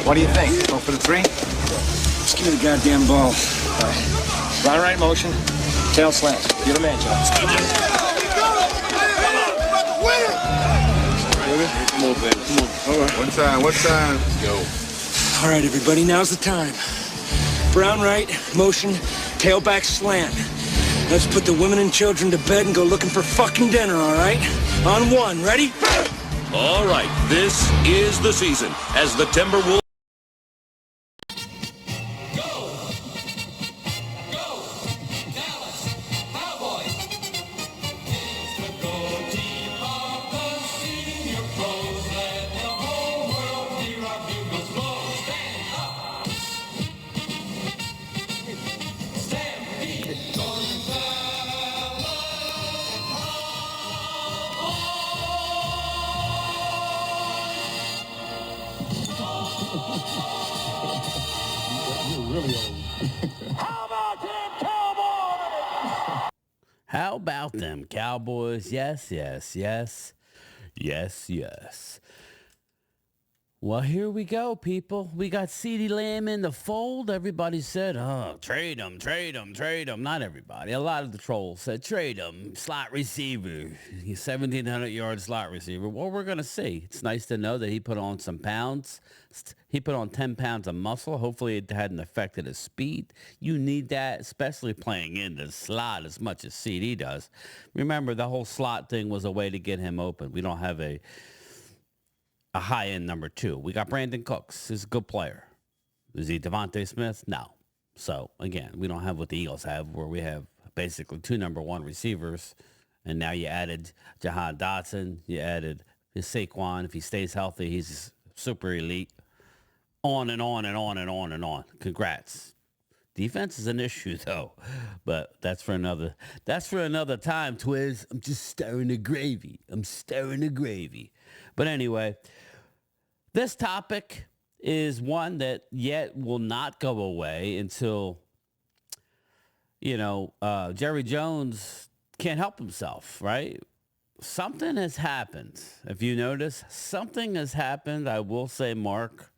What do you think? Go for the three? Just give me the goddamn ball. All right. Right motion. Tail slant. You're the man, John. Come on, baby. Come on. All right. What time? Let's go. All right, everybody, now's the time. Brown right, motion, tailback slant. Let's put the women and children to bed and go looking for fucking dinner, all right? On one, ready? All right, this is the season as the Timberwolves. How about them Cowboys? Yes, yes, yes. Yes, yes. Well, here we go, people. We got CeeDee Lamb in the fold. Everybody said, oh, trade him, trade him, trade him. Not everybody. A lot of the trolls said, trade him. Slot receiver. He's 1,700-yard slot receiver. Well, we're going to see. It's nice to know that he put on some pounds. He put on 10 pounds of muscle. Hopefully it hadn't affected his speed. You need that, especially playing in the slot as much as CeeDee does. Remember, the whole slot thing was a way to get him open. We don't have a high-end number two. We got Brandon Cooks. He's a good player. Is he Devontae Smith? No. So, again, we don't have what the Eagles have, where we have basically two number one receivers, and now you added Jahan Dotson. You added Saquon. If he stays healthy, he's super elite. On and on and on and on and on. Congrats. Defense is an issue, though, but that's for another time, Twiz. I'm just stirring the gravy. But anyway, this topic is one that yet will not go away until, Jerry Jones can't help himself, right? Something has happened. If you notice, something has happened. I will say Mark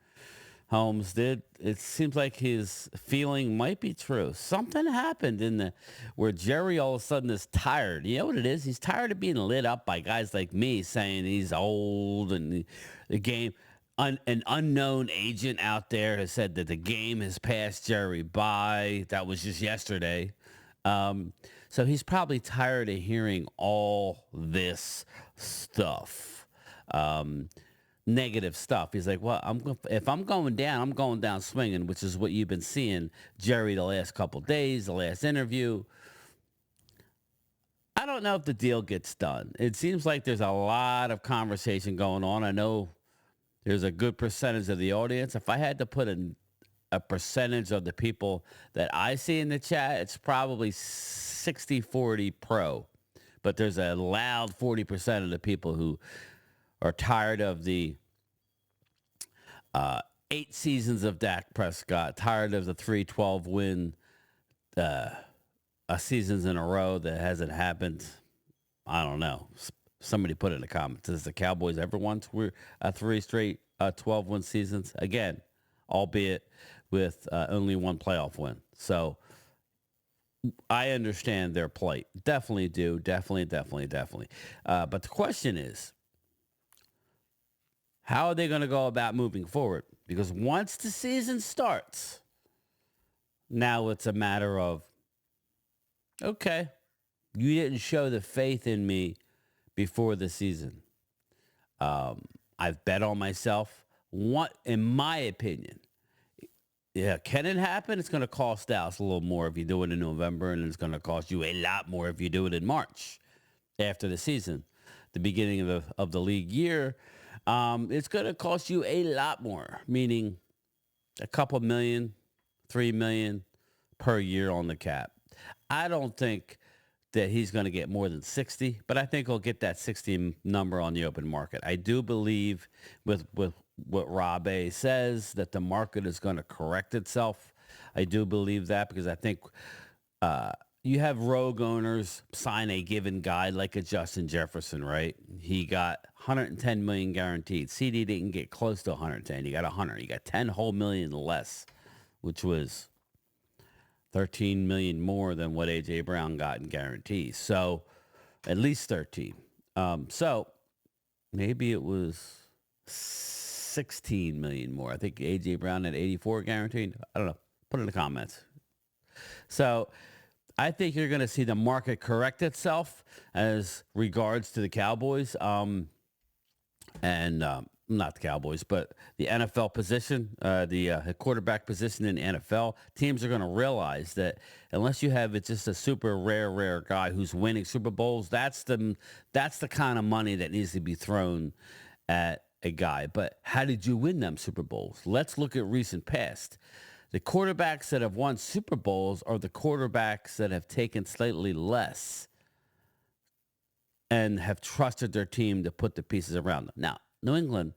Holmes did. It seems like his feeling might be true. Something happened where Jerry all of a sudden is tired. You know what it is? He's tired of being lit up by guys like me saying he's old and the game. An unknown agent out there has said that the game has passed Jerry by. That was just yesterday. So he's probably tired of hearing all this stuff. Negative stuff. He's like, well, if I'm going down swinging, which is what you've been seeing Jerry the last couple days, the last interview. I don't know if the deal gets done. It seems like there's a lot of conversation going on. I know there's a good percentage of the audience. If I had to put a percentage of the people that I see in the chat, it's probably 60-40 pro. But there's a loud 40% of the people who are tired of the 8 seasons of Dak Prescott, tired of the 3-12 win seasons in a row that hasn't happened. I don't know. Somebody put it in the comments. Has the Cowboys ever won 3 straight 12-win seasons? Again, albeit with only one playoff win. So I understand their plight. Definitely do. Definitely. But the question is, how are they going to go about moving forward? Because once the season starts, now it's a matter of, okay, you didn't show the faith in me before the season. I've bet on myself. In my opinion, can it happen? It's going to cost Dallas a little more if you do it in November, and it's going to cost you a lot more if you do it in March after the season, the beginning of the league year. It's going to cost you a lot more, meaning a couple million, $3 million per year on the cap. I don't think that he's going to get more than 60, but I think he'll get that 60 number on the open market. I do believe with what Rob A says that the market is going to correct itself. I do believe that because I think you have rogue owners sign a given guy like a Justin Jefferson, right? He got 110 million guaranteed. CD didn't get close to 110. He got 100. He got 10 whole million less, which was 13 million more than what AJ Brown got in guarantees. So at least 13. So maybe it was 16 million more. I think AJ Brown had 84 guaranteed. I don't know. Put it in the comments. So I think you're going to see the market correct itself as regards to the Cowboys. Not the Cowboys, but the NFL position, the quarterback position in the NFL. Teams are going to realize that unless you have just a super rare guy who's winning Super Bowls, that's the kind of money that needs to be thrown at a guy. But how did you win them Super Bowls? Let's look at recent past. The quarterbacks that have won Super Bowls are the quarterbacks that have taken slightly less and have trusted their team to put the pieces around them. Now, New England,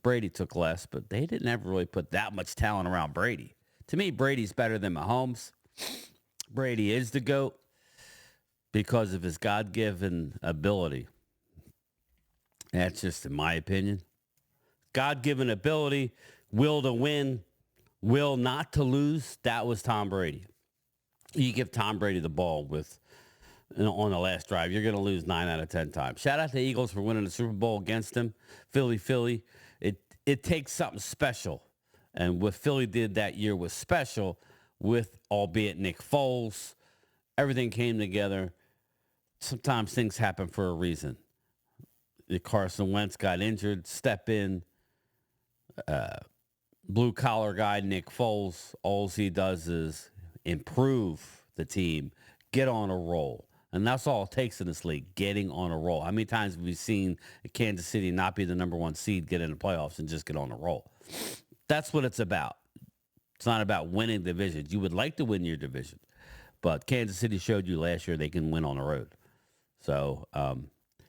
Brady took less, but they didn't ever really put that much talent around Brady. To me, Brady's better than Mahomes. Brady is the GOAT because of his God-given ability. That's just in my opinion. God-given ability, will to win, will not to lose. That was Tom Brady. You give Tom Brady the ball on the last drive, you're going to lose 9 out of 10 times. Shout out to the Eagles for winning the Super Bowl against them. Philly. It takes something special. And what Philly did that year was special with, albeit Nick Foles. Everything came together. Sometimes things happen for a reason. Carson Wentz got injured, step in. Blue-collar guy, Nick Foles, all he does is improve the team, get on a roll. And that's all it takes in this league, getting on a roll. How many times have we seen Kansas City not be the number one seed, get in the playoffs, and just get on a roll? That's what it's about. It's not about winning divisions. You would like to win your division, but Kansas City showed you last year they can win on the road. So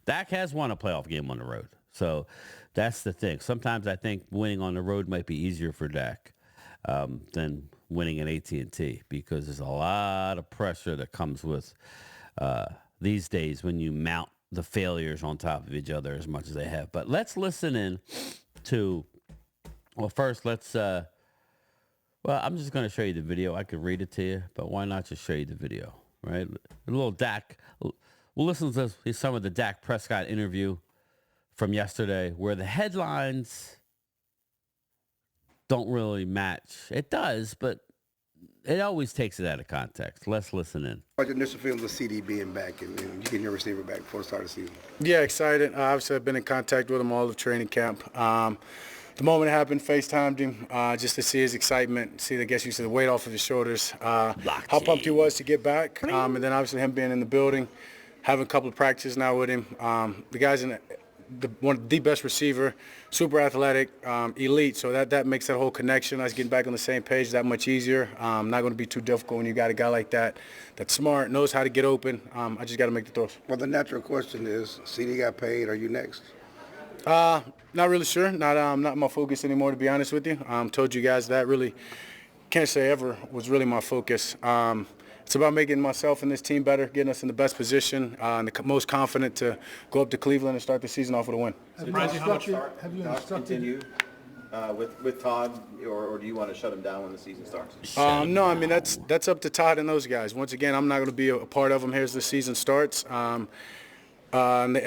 Dak has won a playoff game on the road. So that's the thing. Sometimes I think winning on the road might be easier for Dak than winning at AT&T because there's a lot of pressure that comes with these days when you mount the failures on top of each other as much as they have. But let's listen in to, well, first I'm just going to show you the video. I could read it to you, but why not just show you the video, right? A little Dak. We'll listen to some of the Dak Prescott interview from yesterday where the headlines don't really match. It does, but it always takes it out of context. Let's listen in. What's your initial feelings of CD being back and you getting your receiver back before the start of the season? Yeah, excited. Obviously, I've been in contact with him all of training camp. The moment it happened, FaceTimed him just to see his excitement, I guess you said the weight off of his shoulders, how pumped he was to get back. And then obviously him being in the building, having a couple of practices now with him. The guy's one of the best receiver, super athletic, elite. So that makes that whole connection, us getting back on the same page, that much easier. Not going to be too difficult when you got a guy like that that's smart, knows how to get open. I just got to make the throws. Well, the natural question is, CD got paid. Are you next? Not really sure. Not my focus anymore, to be honest with you. Told you guys that really can't say ever was really my focus. It's about making myself and this team better, getting us in the best position, and the most confident to go up to Cleveland and start the season off with a win. Have you instructed with Todd, or do you want to shut him down when the season starts? No, I mean that's up to Todd and those guys. Once again, I'm not going to be a part of them here as the season starts. And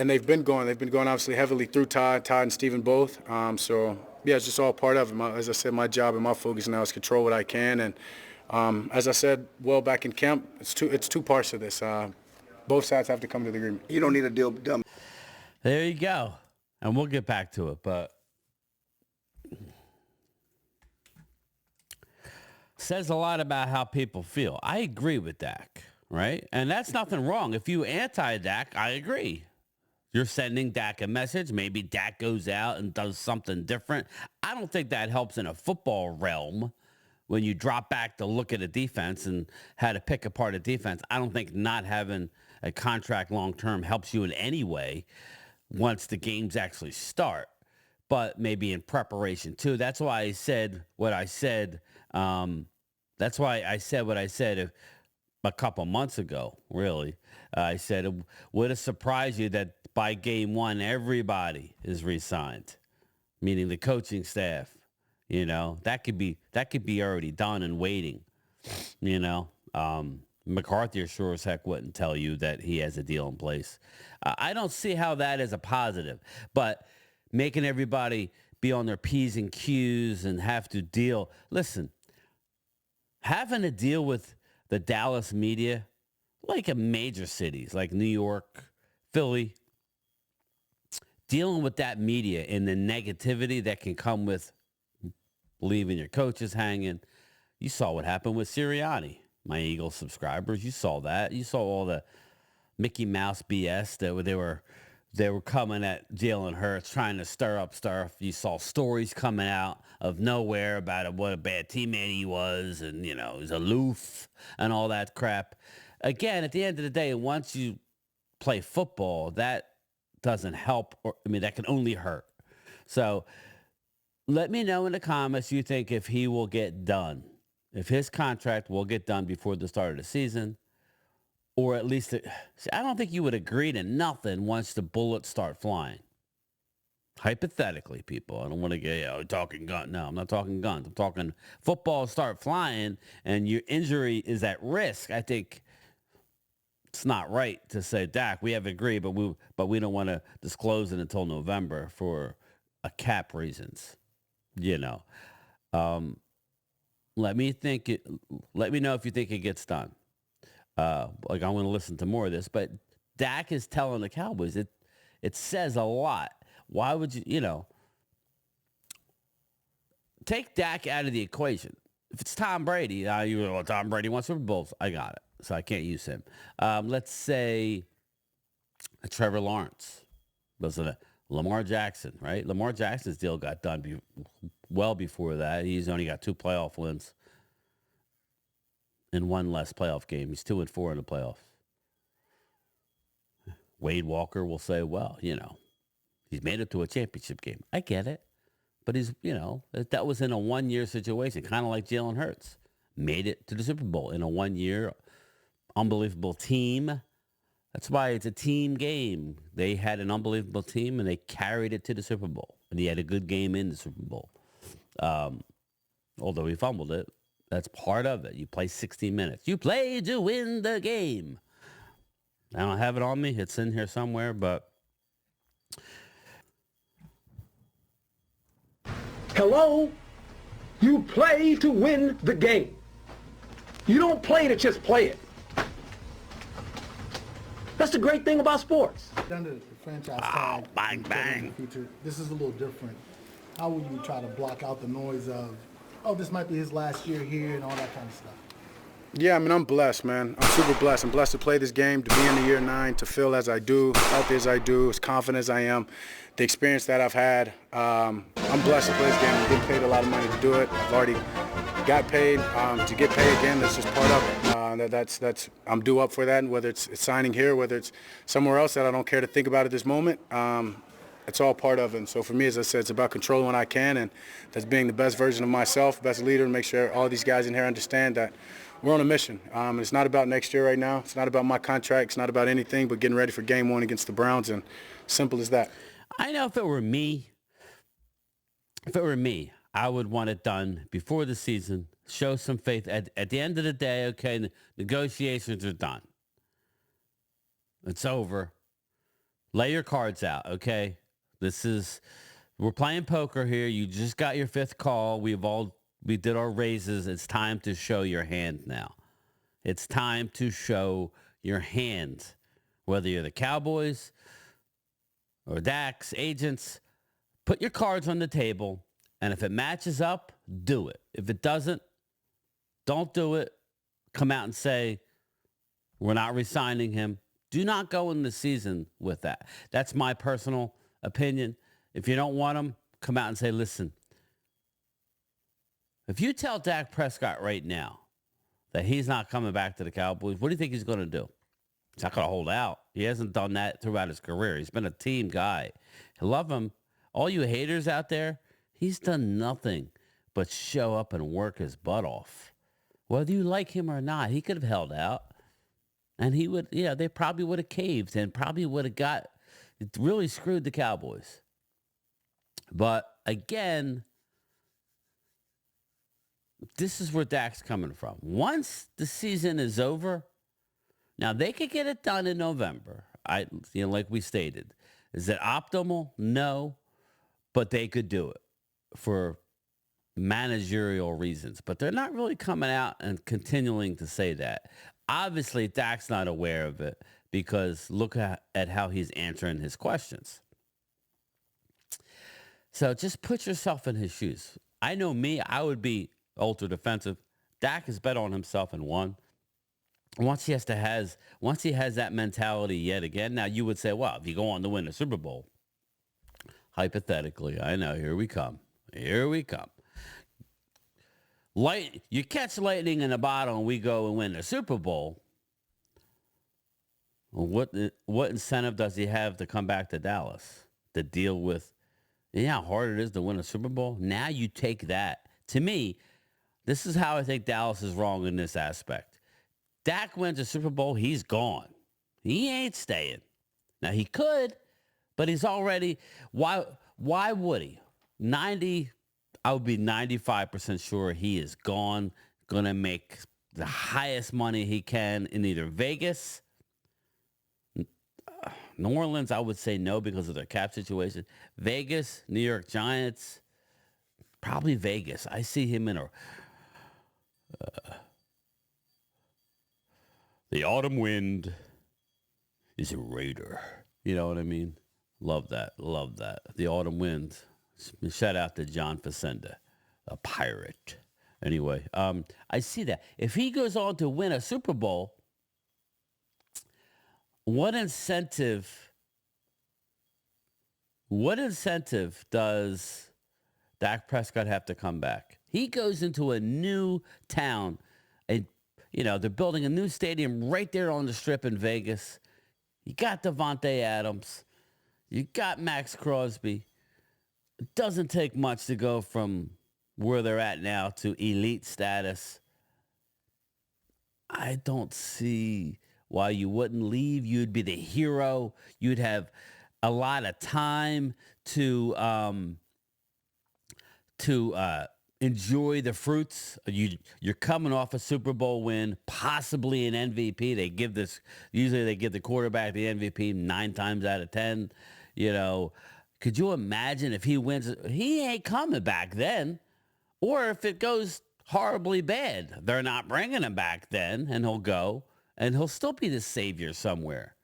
they've been going. They've been going obviously heavily through Todd and Steven both. So yeah, it's just all part of it. As I said, my job and my focus now is control what I can. And as I said, back in camp, it's two parts of this. Both sides have to come to the agreement. You don't need a deal done. There you go. And we'll get back to it, but says a lot about how people feel. I agree with Dak, right? And that's nothing wrong. If you anti-Dak, I agree. You're sending Dak a message. Maybe Dak goes out and does something different. I don't think that helps in a football realm. When you drop back to look at a defense and how to pick apart a defense, I don't think not having a contract long-term helps you in any way once the games actually start, but maybe in preparation too. That's why I said what I said. That's why I said what I said. a couple months ago, really. I said, would it surprise you that by game one, everybody is re-signed, meaning the coaching staff? You know, that could be already done and waiting. You know, McCarthy sure as heck wouldn't tell you that he has a deal in place. I don't see how that is a positive, but making everybody be on their P's and Q's and have to deal. Listen, having to deal with the Dallas media, like in major cities like New York, Philly, dealing with that media and the negativity that can come with leaving your coaches hanging. You saw what happened with Sirianni, my Eagles subscribers. You saw that. You saw all the Mickey Mouse BS that they were coming at Jalen Hurts, trying to stir up stuff. You saw stories coming out of nowhere about what a bad teammate he was, and he was aloof and all that crap. Again, at the end of the day, once you play football, that doesn't help. That can only hurt. So let me know in the comments you think if he will get done, if his contract will get done before the start of the season, or at least, I don't think you would agree to nothing once the bullets start flying. Hypothetically, people, I don't want to get talking gun. No, I'm not talking guns. I'm talking football start flying and your injury is at risk. I think it's not right to say, Dak, we have agreed, but we don't want to disclose it until November for a cap reasons. Let me know if you think it gets done. I want to listen to more of this, but Dak is telling the Cowboys, it says a lot. Why would you, take Dak out of the equation? If it's Tom Brady, Tom Brady wants Super Bowls. I got it, so I can't use him. Let's say Trevor Lawrence. Wasn't it? Lamar Jackson, right? Lamar Jackson's deal got done well before that. He's only got 2 playoff wins and 1 less playoff game. He's 2-4 in the playoffs. Wade Walker will say, well, he's made it to a championship game. I get it. But that was in a 1-year situation, kind of like Jalen Hurts. Made it to the Super Bowl in a 1-year, unbelievable team. That's why it's a team game. They had an unbelievable team, and they carried it to the Super Bowl. And he had a good game in the Super Bowl. Although he fumbled it, that's part of it. You play 60 minutes. You play to win the game. I don't have it on me. It's in here somewhere, but... Hello? You play to win the game. You don't play to just play it. That's the great thing about sports. Under the franchise tag, bang, bang. Future, this is a little different. How will you try to block out the noise of, this might be his last year here and all that kind of stuff? Yeah, I'm blessed, man. I'm super blessed. I'm blessed to play this game, to be in the year 9, to feel as I do, healthy as I do, as confident as I am. The experience that I've had, I'm blessed to play this game. I'm getting paid a lot of money to do it. I've already got paid. To get paid again, that's just part of it. That's I'm due up for that, and whether it's signing here, whether it's somewhere else that I don't care to think about at this moment, it's all part of it. And so for me, as I said, it's about controlling what I can, and that's being the best version of myself, best leader, and make sure all these guys in here understand that we're on a mission. It's not about next year right now. It's not about my contract. It's not about anything but getting ready for game 1 against the Browns, and simple as that. I know if it were me, I would want it done before the season. Show some faith. At the end of the day, okay, the negotiations are done. It's over. Lay your cards out, okay? We're playing poker here. You just got your 5th call. We did our raises. It's time to show your hand now. It's time to show your hand. Whether you're the Cowboys or Dak's agents, put your cards on the table, and if it matches up, do it. If it doesn't, don't do it. Come out and say, we're not re-signing him. Do not go in the season with that. That's my personal opinion. If you don't want him, come out and say, listen, if you tell Dak Prescott right now that he's not coming back to the Cowboys, what do you think he's going to do? He's not going to hold out. He hasn't done that throughout his career. He's been a team guy. I love him. All you haters out there, he's done nothing but show up and work his butt off. Whether you like him or not, he could have held out. And he would, they probably would have caved and probably would have really screwed the Cowboys. But again, this is where Dak's coming from. Once the season is over, now they could get it done in November. Like we stated. Is it optimal? No, but they could do it for managerial reasons. But they're not really coming out and continuing to say that. Obviously, Dak's not aware of it because look at how he's answering his questions. So just put yourself in his shoes. I know me, I would be ultra defensive. Dak has bet on himself and won. Once he has that mentality yet again, now you would say, well, if you go on to win the Super Bowl, hypothetically, I know, here we come. You catch lightning in a bottle and we go and win the Super Bowl. What incentive does he have to come back to Dallas to deal with? You know how hard it is to win a Super Bowl? Now you take that. To me, this is how I think Dallas is wrong in this aspect. Dak wins a Super Bowl, he's gone. He ain't staying. Now, he could, but he's already... Why would he? I would be 95% sure he is gone, going to make the highest money he can in either Vegas, New Orleans, I would say no because of their cap situation. Vegas, New York Giants, probably Vegas. I see him in the autumn wind is a raider. You know what I mean? Love that. The autumn wind. Shout out to John Facenda, a pirate. Anyway, I see that. If he goes on to win a Super Bowl, what incentive does Dak Prescott have to come back? He goes into a new town, and they're building a new stadium right there on the Strip in Vegas. You got Devontae Adams. You got Max Crosby. It doesn't take much to go from where they're at now to elite status. I don't see why you wouldn't leave. You'd be the hero. You'd have a lot of time to enjoy the fruits. You're coming off a Super Bowl win, possibly an MVP. Usually they give the quarterback the MVP 9 times out of 10. Could you imagine if he wins? He ain't coming back then. Or if it goes horribly bad, they're not bringing him back then, and he'll go, and he'll still be the savior somewhere.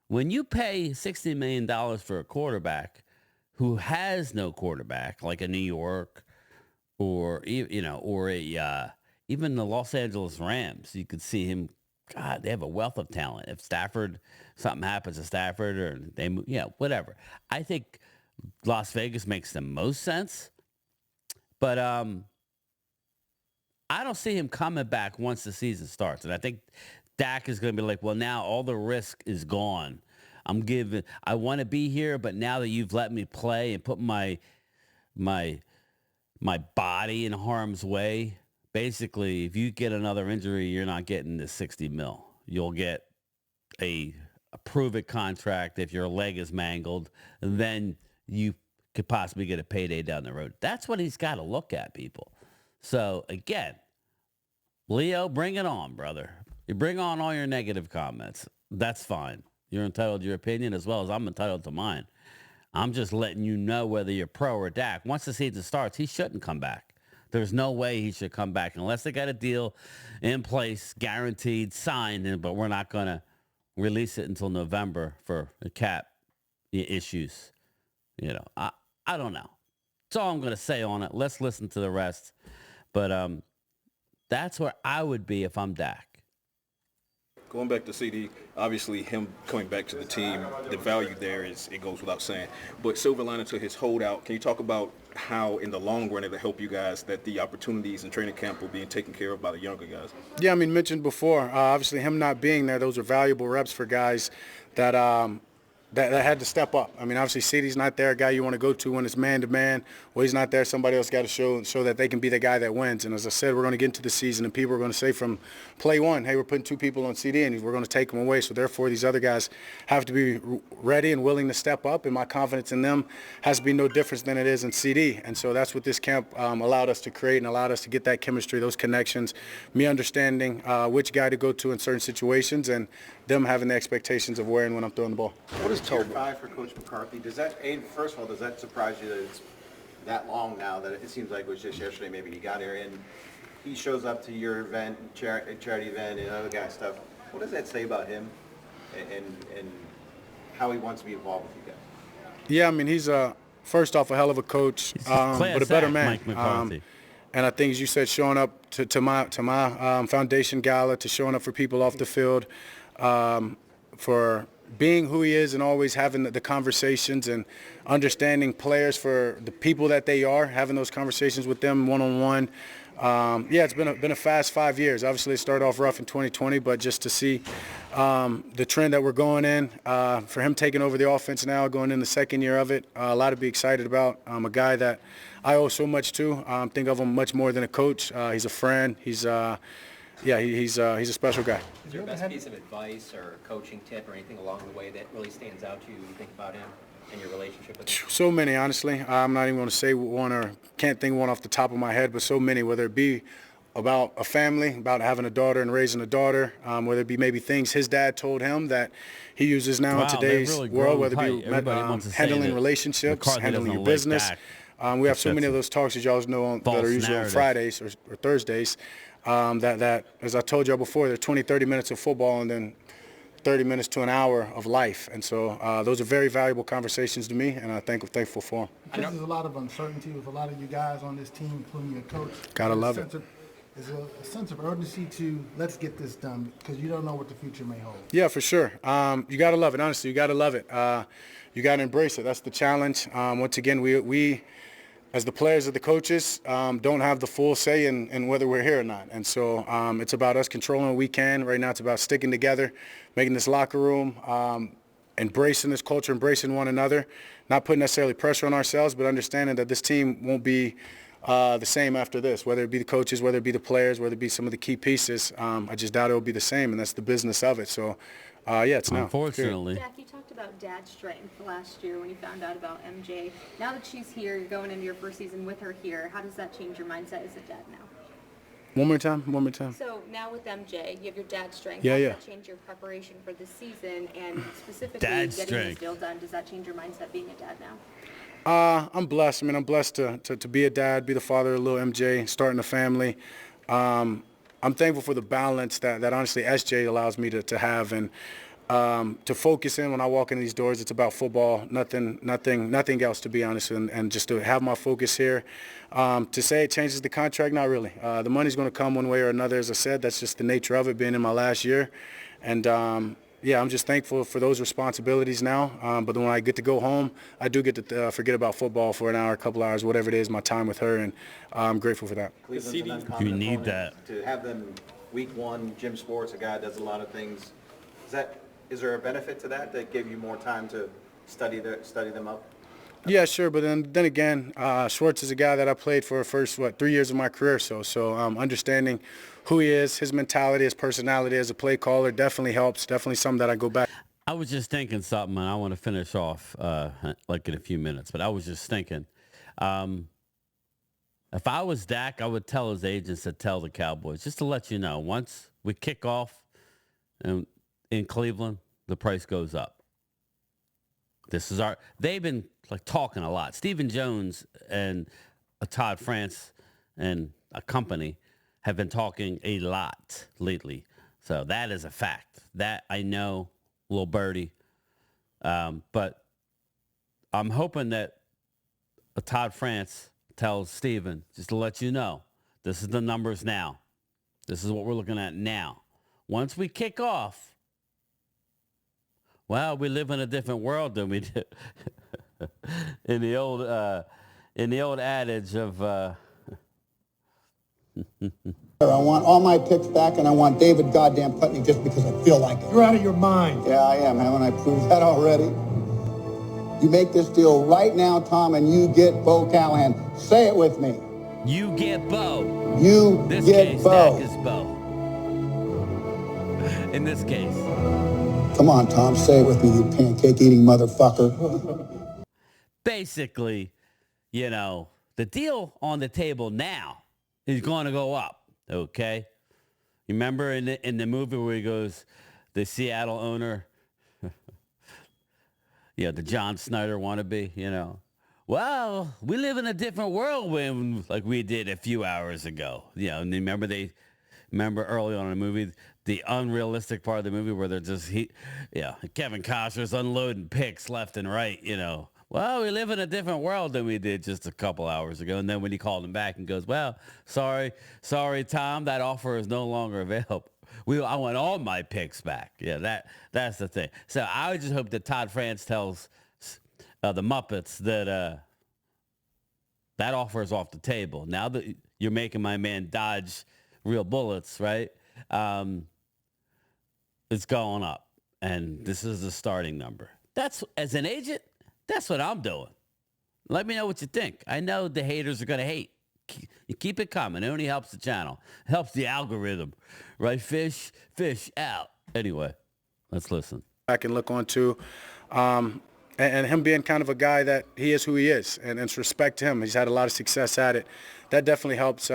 When you pay $60 million for a quarterback who has no quarterback, like a New York or even the Los Angeles Rams, you could see him. God, they have a wealth of talent. If something happens to Stafford or they move, whatever. I think Las Vegas makes the most sense. But I don't see him coming back once the season starts. And I think Dak is going to be like, well, now all the risk is gone. I want to be here, but now that you've let me play and put my body in harm's way, basically, if you get another injury, you're not getting the $60 million. You'll get a prove-it contract if your leg is mangled, and then you could possibly get a payday down the road. That's what he's got to look at, people. So, again, Leo, bring it on, brother. You bring on all your negative comments. That's fine. You're entitled to your opinion as well as I'm entitled to mine. I'm just letting you know whether you're pro or Dak. Once the season starts, he shouldn't come back. There's no way he should come back unless they got a deal in place, guaranteed, signed, but we're not going to release it until November for cap issues. I don't know. That's all I'm going to say on it. Let's listen to the rest. But that's where I would be if I'm Dak. Going back to CD, obviously him coming back to the team, the value there it goes without saying. But silver lining to his holdout, can you talk about how in the long run it'll help you guys that the opportunities in training camp are being taken care of by the younger guys? Yeah, mentioned before, obviously him not being there, those are valuable reps for guys that that had to step up. I mean, obviously, CeeDee's not there, a guy you want to go to when it's man-to-man. Well, he's not there. Somebody else got to show that they can be the guy that wins. And as I said, we're going to get into the season, and people are going to say from play one, hey, we're putting 2 people on CD, and we're going to take them away. So, therefore, these other guys have to be ready and willing to step up, and my confidence in them has to be no different than it is in CD. And so that's what this camp allowed us to create and allowed us to get that chemistry, those connections, me understanding which guy to go to in certain situations, and them having the expectations of where and when I'm throwing the ball. What is Year 5 for Coach McCarthy? Does that, first of all, does that surprise you that it's that long now, that it seems like it was just yesterday maybe he got here, and he shows up to your event, charity event, and other guy stuff? What does that say about him and how he wants to be involved with you guys? Yeah, I mean, he's first off a hell of a coach, but a better man. Mike McCarthy. And I think, as you said, showing up to my foundation gala, to showing up for people off the field, for being who he is and always having the conversations and understanding players for the people that they are, having those conversations with them one-on-one. Yeah, it's been a fast 5 years. Obviously, it started off rough in 2020, but just to see the trend that we're going in, for him taking over the offense now, going in the second year of it, a lot to be excited about. A guy that I owe so much to. Think of him much more than a coach. He's a friend. He's a special guy. Is there a best piece of advice or coaching tip or anything along the way that really stands out to you when you think about him and your relationship with him? So many, honestly. I'm not even going to say one or can't think one off the top of my head, but so many, whether it be about a family, about having a daughter and raising a daughter, whether it be maybe things his dad told him that he uses now in today's world, whether it be handling relationships, handling your business. We have so many of those talks, as y'all know, that are usually on Fridays or Thursdays. That, as I told y'all before, there are 20, 30 minutes of football and then 30 minutes to an hour of life. And so those are very valuable conversations to me, and I'm thankful for them. Because there's a lot of uncertainty with a lot of you guys on this team, including your coach. Gotta love it. There's a sense of urgency to let's get this done because you don't know what the future may hold. Yeah, for sure. You got to love it. Honestly, you got to love it. You got to embrace it. That's the challenge. Once again, we as the players and the coaches, don't have the full say in whether we're here or not. And so it's about us controlling what we can. Right now it's about sticking together, making this locker room, embracing this culture, embracing one another, not putting necessarily pressure on ourselves, but understanding that this team won't be the same after this, whether it be the coaches, whether it be the players, whether it be some of the key pieces. I just doubt it will be the same, and that's the business of it. So, yeah, it's now. Unfortunately. Jack, you talked about dad's strength last year when you found out about MJ. Now that she's here, you're going into your first season with her here. How does that change your mindset as a dad now? One more time. So now with MJ, you have your dad's strength. Yeah. Does that change your preparation for this season and specifically getting this deal done? Does that change your mindset being a dad now? I'm blessed. I mean, I'm blessed to be a dad, be the father of little MJ, starting a family. I'm thankful for the balance that honestly SJ allows me to have and to focus in when I walk in these doors. It's about football, nothing else, to be honest, and just to have my focus here. To say it changes the contract, not really. The money's going to come one way or another. As I said, that's just the nature of it, being in my last year. And yeah, I'm just thankful for those responsibilities now. But when I get to go home, I do get to forget about football for an hour, a couple hours, whatever it is, my time with her, and I'm grateful for that. You need that. To have them week one, Jim Sports, a guy that does a lot of things. Is there a benefit to that gave you more time to study them up? Yeah, sure, but then again, Schwartz is a guy that I played for the first 3 years of my career. So understanding who he is, his mentality, his personality as a play caller definitely helps. Definitely something that I go back. I was just thinking something, and I want to finish off like in a few minutes. But I was just thinking, if I was Dak, I would tell his agents to tell the Cowboys just to let you know. Once we kick off in Cleveland, the price goes up. They've been like talking a lot. Stephen Jones and Todd France and a company have been talking a lot lately. So that is a fact. That I know, little birdie. But I'm hoping that Todd France tells Stephen, just to let you know, this is the numbers now. This is what we're looking at now. Once we kick off, well, we live in a different world than we did in the old adage of. I want all my picks back, and I want David goddamn Putney just because I feel like it. You're out of your mind. Yeah, I am. Haven't I proved that already? You make this deal right now, Tom, and you get Bo Callahan. Say it with me. You get Bo. You This get case, Bo. Dak is Bo. In this case. Come on, Tom, say it with me, you pancake-eating motherfucker. Basically, you know, the deal on the table now is going to go up, okay? You remember in the movie where he goes, the Seattle owner, yeah, the John Snyder wannabe, you know. Well, we live in a different world like we did a few hours ago. You know, and remember early on in the movie, the unrealistic part of the movie where they're just, Kevin Costner's unloading picks left and right, you know. Well, we live in a different world than we did just a couple hours ago. And then when he called him back and goes, well, sorry, Tom, that offer is no longer available. I want all my picks back. Yeah, that's the thing. So I would just hope that Todd France tells the Muppets that that offer is off the table. Now that you're making my man dodge real bullets, right? It's going up. And this is the starting number. As an agent, that's what I'm doing. Let me know what you think. I know the haters are going to hate. You keep it coming. It only helps the channel. Helps the algorithm. Right, fish out. Anyway, let's listen. I can look on to, and him being kind of a guy that he is who he is, and it's respect to him. He's had a lot of success at it. That definitely helps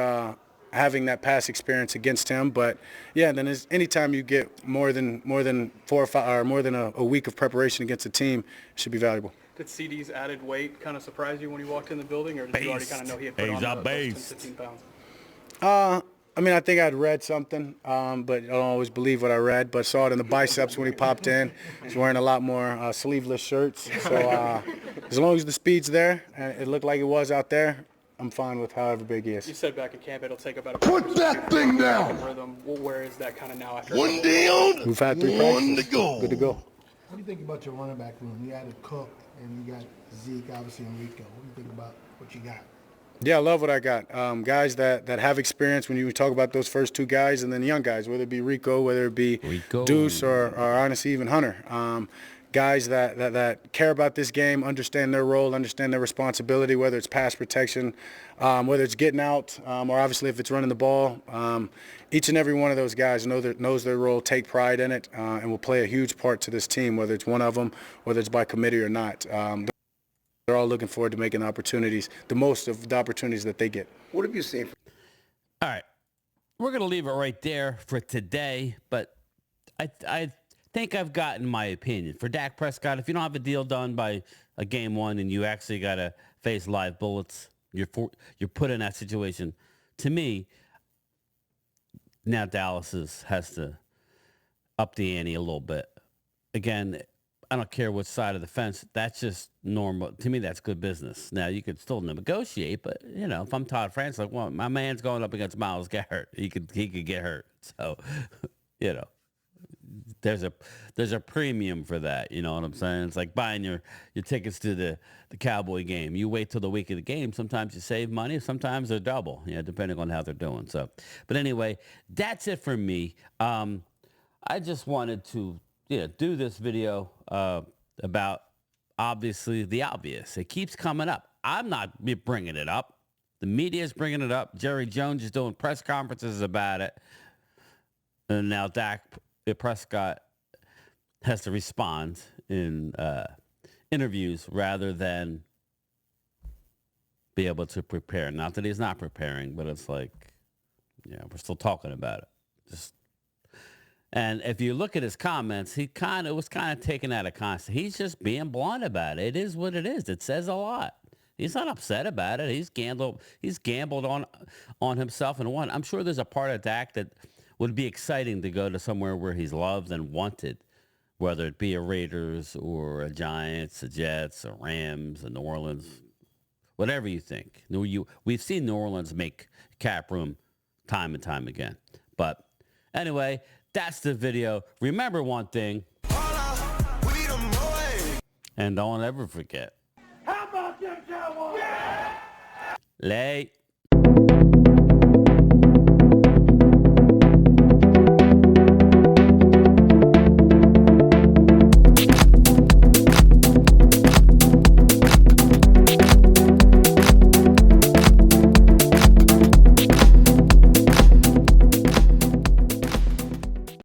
having that past experience against him. But yeah, then anytime you get more than 4 or 5 or more than a week of preparation against a team, it should be valuable. Did CD's added weight kind of surprise you when you walked in the building, or did you already kind of know he had put on those 10, 15 pounds? I mean, I think I'd read something, but I don't always believe what I read. But saw it in the biceps when he popped in. He's wearing a lot more sleeveless shirts. So as long as the speed's there, and it looked like it was out there, I'm fine with however big he is. You said back at camp it'll take about a Put that thing down. Rhythm. Well, where is that kind of now after? One down. We've had 3 practices. To go. Good to go. What do you think about your running back room? You added Cook, and you got Zeke, obviously, and Rico. What do you think about what you got? Yeah, I love what I got. Guys that have experience when you talk about those first 2 guys, and then young guys, whether it be Rico, whether it be Deuce, or honestly even Hunter. Guys that care about this game, understand their role, understand their responsibility, whether it's pass protection, whether it's getting out, or obviously if it's running the ball. Each and every one of those guys knows their role, take pride in it, and will play a huge part to this team, whether it's one of them, whether it's by committee or not. They're all looking forward to making the most of the opportunities that they get. What have you seen? All right. We're going to leave it right there for today, but I think I've gotten my opinion. For Dak Prescott, if you don't have a deal done by a game 1 and you actually got to face live bullets, you're put in that situation. To me, now Dallas has to up the ante a little bit. Again, I don't care which side of the fence. That's just normal. To me, that's good business. Now, you could still negotiate, but, you know, if I'm Todd France, like, well, my man's going up against Myles Garrett. He could get hurt. So, you know, there's a premium for that. You know what I'm saying? It's like buying your tickets to the Cowboy game. You wait till the week of the game. Sometimes you save money. Sometimes they're double, depending on how they're doing. So, but anyway, that's it for me. I just wanted to do this video about, obviously, the obvious. It keeps coming up. I'm not bringing it up. The media is bringing it up. Jerry Jones is doing press conferences about it. And now Dak Prescott has to respond in interviews rather than be able to prepare. Not that he's not preparing, but it's like, we're still talking about it. And if you look at his comments, he was kind of taken out of context. He's just being blunt about it. It is what it is. It says a lot. He's not upset about it. He's gambled on himself and won. I'm sure there's a part of Dak that would be exciting to go to somewhere where he's loved and wanted, whether it be a Raiders or a Giants, a Jets, a Rams, a New Orleans, whatever you think. We've seen New Orleans make cap room time and time again. But anyway, that's the video. Remember one thing, and don't ever forget. How about them Cowboys? Late.